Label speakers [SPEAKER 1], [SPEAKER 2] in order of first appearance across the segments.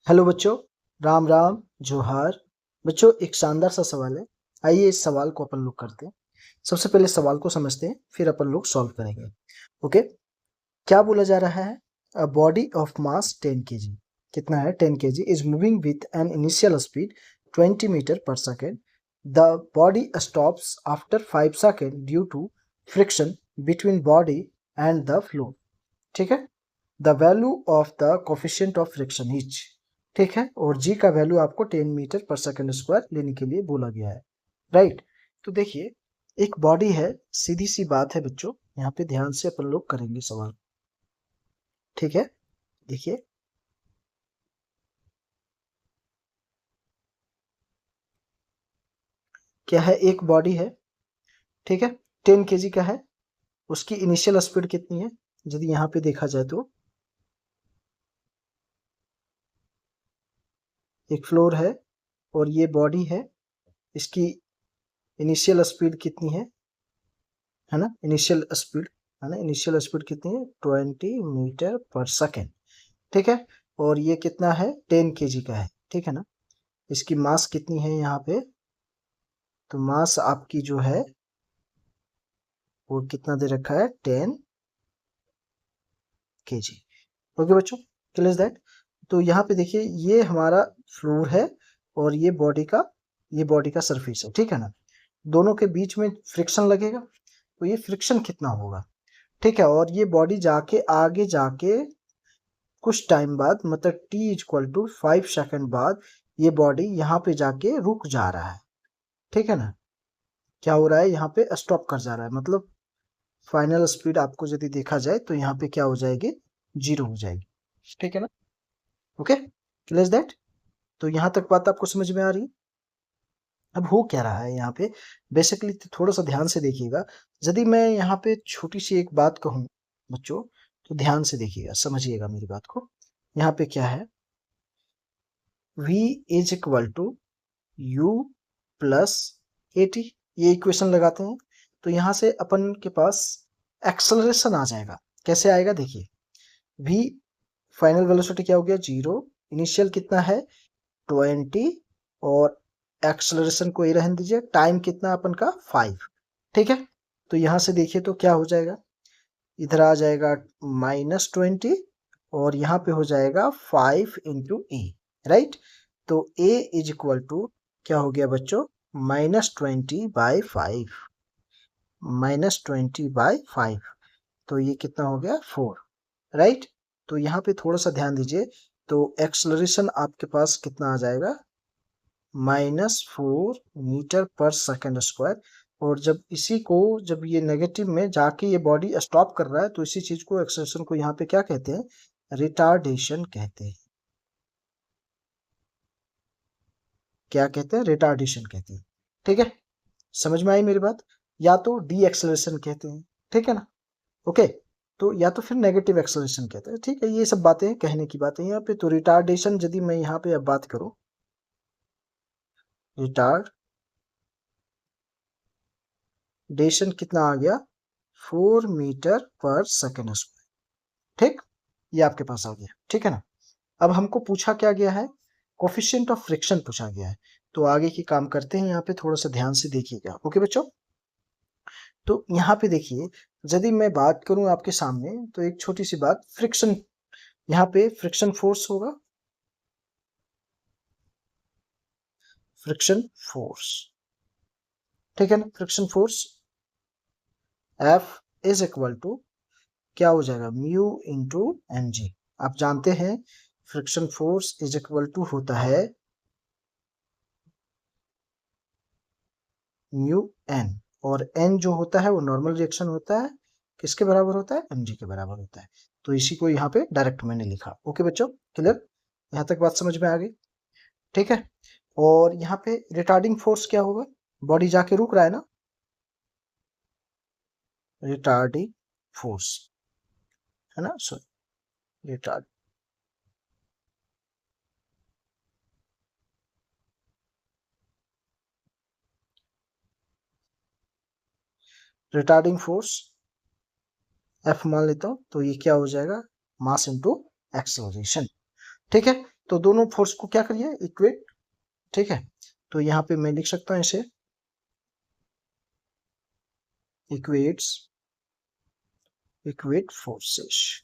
[SPEAKER 1] Hello बच्चों, राम राम जोहार। बच्चों एक शानदार सा सवाल है। आइए इस सवाल को अपन लोग करते हैं। सबसे पहले सवाल को समझते हैं, फिर अपन लोग सॉल्व करेंगे। ओके, क्या बोला जा रहा है? A body of mass 10 kg, कितना है? 10 kg is moving with an initial speed 20 metre per second. The body stops after 5 second due to friction between body and the floor. ठीक है, the value of the coefficient of friction is, ठीक है, और जी का value आपको 10 metre पर second square लेने के लिए बोला गया है। राइट, तो देखिए एक बॉडी है, सीधी सी बात है बच्चों, यहाँ पे ध्यान से अपन लोग करेंगे सवाल। ठीक है, देखिए क्या है, एक बॉडी है, ठीक है, 10 kg का है। उसकी इनिशियल स्पीड कितनी है? यदि यहाँ पे देखा जाए तो एक फ्लोर है और ये बॉडी है, इसकी इनिशियल स्पीड कितनी है ना? इनिशियल स्पीड है ना, इनिशियल स्पीड कितनी है? 20 मीटर पर सेकेंड। ठीक है, और ये कितना है? 10 kg का है। ठीक है ना, इसकी मास कितनी है यहाँ पे? तो मास आपकी जो है वो कितना दे रखा है? 10 kg। ओके बच्चों, क्लियर दैट? तो यहाँ पे देखिए ये हमारा फ्लोर है और ये बॉडी का सरफेस है। ठीक है ना, दोनों के बीच में फ्रिक्शन लगेगा, तो ये फ्रिक्शन कितना होगा? ठीक है, और ये बॉडी जाके आगे जाके कुछ टाइम बाद, मतलब t इक्वल टू 5 सेकंड बाद ये बॉडी यहाँ पे जाके रुक जा रहा है। ठीक है ना, क्या हो रहा है? यहाँ पे स्टॉप कर जा रहा है, मतलब फाइनल स्पीड आपको यदि देखा जाए तो यहाँ पे क्या हो जाएगी? 0 हो जाएगी। ठीक है ना, ओके, क्लियर दैट? तो यहाँ तक बात आपको समझ में आ रही है? अब हो क्या रहा है यहाँ पे बेसिकली, तो थोड़ा सा ध्यान से देखिएगा। यदि मैं यहाँ पे छोटी सी एक बात कहूँ बच्चों, तो ध्यान से देखिएगा, समझिएगा मेरी बात को। यहाँ पे क्या है? v is equal to u plus at, ये इक्वेशन लगाते हैं तो यहाँ से अपन के पास एक्सेलरेशन आ जाएगा। कैसे आएगा? देखिए, v फाइनल वेलोसिटी क्या हो गया? 0। इनिशियल कितना है? 20, और एक्सेलरेशन को ये रहने दीजिए, टाइम कितना अपन का? 5। ठीक है, तो यहाँ से देखिए तो क्या हो जाएगा? इधर आ जाएगा -20 और यहाँ पे हो जाएगा 5 इंटू ए। राइट, तो a इज इक्वल टू क्या हो गया बच्चों? -20/5, -20/5, तो ये कितना हो गया? 4। राइट, तो यहाँ पे थोड़ा सा ध्यान दीजिए, तो एक्सलरेशन आपके पास कितना आ जाएगा? -4 मीटर पर सेकंड स्क्वायर। और जब ये नेगेटिव में जाके ये बॉडी स्टॉप कर रहा है, तो इसी चीज को, एक्सलेशन को यहाँ पे क्या कहते हैं? रिटार्डेशन कहते हैं। क्या कहते हैं? रिटार्डेशन कहते हैं। ठीक है, समझ में आई मेरी बात? या तो डी एक्सलेशन कहते हैं, ठीक है ना? ओके, तो या तो फिर नेगेटिव एक्सलेशन कहते हैं। ठीक है, ये सब बातें कहने की बातें यहाँ पे। तो रिटार्डेशन यदि मैं यहाँ पे अब बात करूं, रिटार्डेशन कितना आ गया? 4 मीटर पर सेकेंड स्क्वायर। ठीक, ये आपके पास आ गया। ठीक है ना, अब हमको पूछा क्या गया है? कोफिशिएंट ऑफ फ्रिक्शन पूछा गया है। तो आगे की काम करते हैं, यहाँ पे थोड़ा सा ध्यान से देखिएगा। ओके बच्चों, तो यहाँ पे देखिए, यदि मैं बात करूं आपके सामने, तो एक छोटी सी बात, फ्रिक्शन, यहाँ पे फ्रिक्शन फोर्स होगा, फ्रिक्शन फोर्स। ठीक है ना, friction force F is equal to क्या हो जाएगा? Mu into m g. आप जानते हैं friction force is equal to होता है म्यू एन, और एन जो होता है वो नॉर्मल रिएक्शन होता है, किसके बराबर होता है? एम जी के बराबर होता है। तो इसी को यहाँ पे डायरेक्ट मैंने लिखा। ओके बच्चों, क्लियर? यहाँ तक बात समझ में आ गई? ठीक है, और यहाँ पे रिटार्डिंग फोर्स क्या होगा? बॉडी जाके रुक रहा है ना, रिटार्डिंग फोर्स, है ना? सॉरी, रिटार्डिंग फोर्स F मान लेता हूं, तो ये क्या हो जाएगा? Mass into acceleration. ठीक है, तो दोनों फोर्स को क्या करिए, इक्वेट, ठीक है। तो यहाँ पे मैं लिख सकता हूँ इसे इक्वेट फोर्सेस,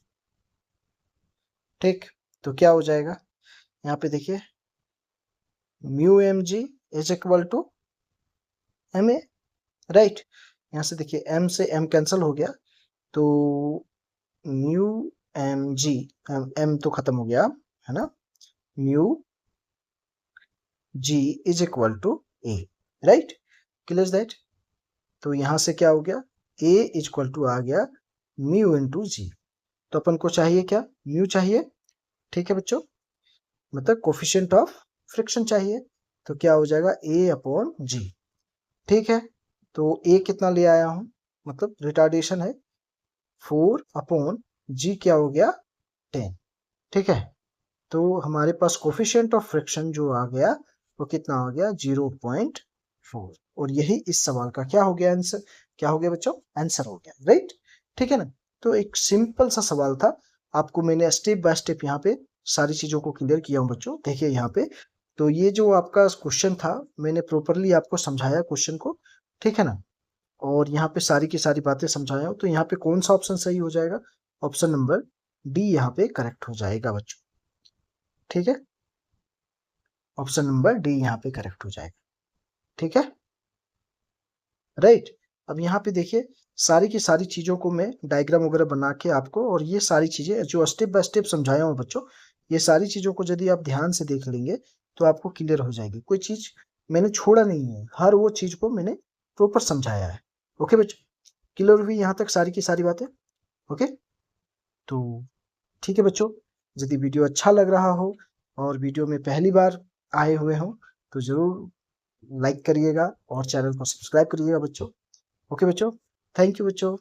[SPEAKER 1] ठीक। तो क्या हो जाएगा, यहाँ पे देखिए mu m g is equal to m a, right. यहाँ से देखिए एम से एम कैंसिल हो गया, तो म्यू एम जी, एम तो खत्म हो गया है ना, mu g is equal to a, right, clear that. तो यहाँ से क्या हो गया, ए इज इक्वल टू आ गया म्यू इंटू जी। तो अपन को चाहिए क्या, म्यू चाहिए, ठीक है बच्चों, मतलब कोफिशिएंट ऑफ फ्रिक्शन चाहिए। तो क्या हो जाएगा, ए अपॉन जी, ठीक है। तो ए कितना ले आया हूं, मतलब रिटार्डेशन है 4 अपॉन जी क्या हो गया 10, ठीक है। तो हमारे पास कोफिशिएंट ऑफ फ्रिक्शन जो आ गया वो कितना हो गया 0.4, और यही इस सवाल का क्या हो गया आंसर, क्या हो गया बच्चों, आंसर हो गया, राइट, ठीक है ना। तो एक सिंपल सा सवाल था, आपको मैंने स्टेप बाय स्टेप यहाँ पे सारी चीजों को क्लियर किया हूँ बच्चों। देखिए यहाँ पे, तो ये जो आपका क्वेश्चन था मैंने प्रॉपरली आपको समझाया क्वेश्चन को, ठीक है ना, और यहाँ पे सारी की सारी बातें समझाया हूँ। तो यहाँ पे कौन सा ऑप्शन सही हो जाएगा, ऑप्शन नंबर डी यहाँ पे करेक्ट हो जाएगा बच्चों, ठीक है, ऑप्शन नंबर डी यहाँ पे करेक्ट हो जाएगा, ठीक है, राइट। अब यहाँ पे देखिए सारी की सारी चीजों को मैं डायग्राम वगैरह बना के आपको, और ये सारी चीजें जो स्टेप बाय स्टेप समझाया हूँ बच्चों, ये सारी चीजों को यदि आप ध्यान से देख लेंगे तो आपको क्लियर हो जाएगी, कोई चीज मैंने छोड़ा नहीं है, हर वो चीज को मैंने प्रॉपर समझाया है। ओके बच्चों, क्लियर हुई यहाँ तक सारी की सारी बातें, ओके। तो ठीक है बच्चों, यदि वीडियो अच्छा लग रहा हो और वीडियो में पहली बार आए हुए हो तो जरूर लाइक करिएगा और चैनल को सब्सक्राइब करिएगा बच्चों। ओके बच्चों, थैंक यू बच्चों।